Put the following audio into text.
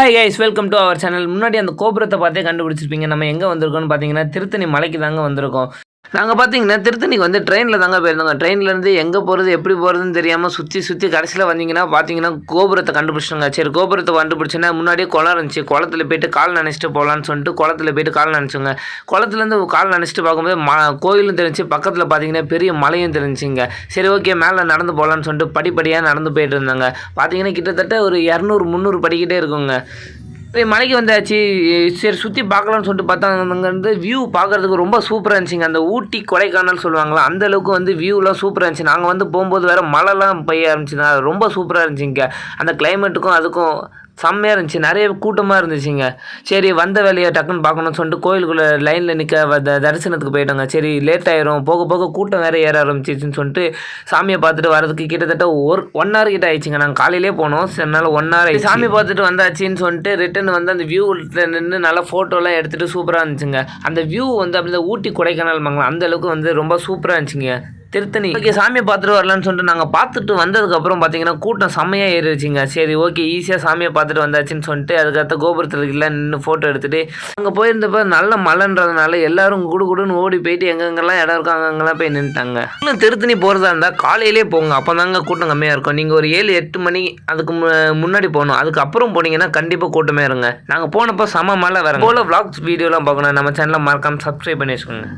Hi guys, welcome to our channel. முன்னாடி அந்த கோபுரத்தை பார்த்தே கண்டுபிடிச்சிருப்பீங்க. நம்ம எங்கே வந்திருக்கோம்னு பார்த்தீங்கன்னா திருத்தணி மலைக்கு தாங்க வந்திருக்கோம். நாங்கள் பார்த்தீங்கன்னா திருத்தணிக்கு வந்து ட்ரெயினில் தாங்க போயிருந்தோங்க. ட்ரெயின்லேருந்து எங்கே போகிறது எப்படி போகிறதுன்னு தெரியாமல் சுற்றி கடைசியில் வந்தீங்கன்னா பார்த்தீங்கன்னா கோபுரத்தை கண்டுபிடிச்சிட்டோங்க. சரி, கோபுரத்தை கண்டுபிடிச்சோன்னா முன்னாடியே குளம் இருந்துச்சு. குளத்தில் போய்ட்டு கால் நனைச்சிட்டு போகலான்னு சொல்லிட்டு குளத்தில் போய்ட்டு கால் நனைச்சோங்க. குளத்துலேருந்து கால் நனைச்சிட்டு பார்க்கும்போது கோயிலும் தெரிஞ்சு, பக்கத்தில் பார்த்தீங்கன்னா பெரிய மலையும் தெரிஞ்சுங்க. சரி, ஓகே, மேலே நடந்து போகலான்னு சொல்லிட்டு படிப்படியாக நடந்து போயிட்டு இருந்தாங்க. பார்த்தீங்கன்னா கிட்டத்தட்ட ஒரு 200-300 படிக்கிட்டே இருக்குங்க. மலைக்கு வந்தாச்சு. சரி, சுற்றி பார்க்கலான்னு சொல்லிட்டு பார்த்தா அங்கே வந்து வியூ பார்க்குறதுக்கு ரொம்ப சூப்பராக இருந்துச்சுங்க. அந்த ஊட்டி கொடைக்கானல் சொல்லுவாங்களா, அந்தளவுக்கு வந்து வியூலாம் சூப்பராக இருந்துச்சு. நாங்கள் வந்து போகும்போது வேறு மழைலாம் பெய்ய ஆரம்பிச்சுங்க. ரொம்ப சூப்பராக இருந்துச்சுங்க. அந்த கிளைமேட்டுக்கும் அதுக்கும் செம்மையாக இருந்துச்சு. நிறைய கூட்டமாக இருந்துச்சுங்க. சரி, வந்த வேலையை டக்குன்னு பார்க்கணும்னு சொல்லிட்டு கோயிலுக்குள்ளே லைனில் நிற்க தரிசனத்துக்கு போயிட்டோங்க. சரி, லேட் ஆயிரும், போக போக கூட்டம் வேறு ஏற ஆரம்பிச்சிச்சுன்னு சொல்லிட்டு சாமியை பார்த்துட்டு வரதுக்கு கிட்டத்தட்ட 1 hour கிட்ட ஆயிடுச்சுங்க. நாங்கள் காலையிலே போனோம். அதனால 1 hour ஆயிடுச்சு. சாமி பார்த்துட்டு வந்தாச்சின்னு சொல்லிட்டு ரிட்டன் வந்து அந்த வியூவில் நின்று நல்லா ஃபோட்டோலாம் எடுத்துகிட்டு சூப்பராக இருந்துச்சுங்க. அந்த வியூ வந்து அப்படி தான் ஊட்டி கொடைக்கானல் மங்கலம் அந்தளவுக்கு வந்து ரொம்ப சூப்பராக இருந்துச்சுங்க. திருத்தணி ஓகே, சாமியை பார்த்துட்டு வரலான்னு சொல்லிட்டு நாங்கள் பார்த்துட்டு வந்ததுக்கப்புறம் பார்த்தீங்கன்னா கூட்டம் செம்மையாக ஏறிடுச்சிங்க. சரி, ஓகே, ஈஸியாக சாமியை பார்த்துட்டு வந்தாச்சுன்னு சொல்லிட்டு அதுக்கடுத்த கோபுரத்தில் எல்லாம் நின்று ஃபோட்டோ எடுத்துகிட்டு அங்கே போயிருந்தப்போ நல்ல மழைன்றதுனால எல்லாரும் குடுன்னு ஓடி போயிட்டு எங்கெங்கெல்லாம் இடம் இருக்கோ அங்கெங்கெல்லாம் போய் நின்றுட்டாங்க. இன்னும் திருத்தணி போகிறதா இருந்தால் காலையிலே போங்க, அப்போ தாங்க கூட்டம் கம்மியாக இருக்கும். நீங்கள் ஒரு 7-8 மணி அதுக்கு முன்னாடி போகணும். அதுக்கப்புறம் போனீங்கன்னா கண்டிப்பாக கூட்டமே இருங்க. நாங்கள் போனப்போ செம மழை வரேன் போல். விளாக்ஸ் வீடியோலாம் பார்க்கணும். நம்ம சேனலை மறக்காமல் சப்ஸ்கிரைப் பண்ணி வச்சுக்கோங்க.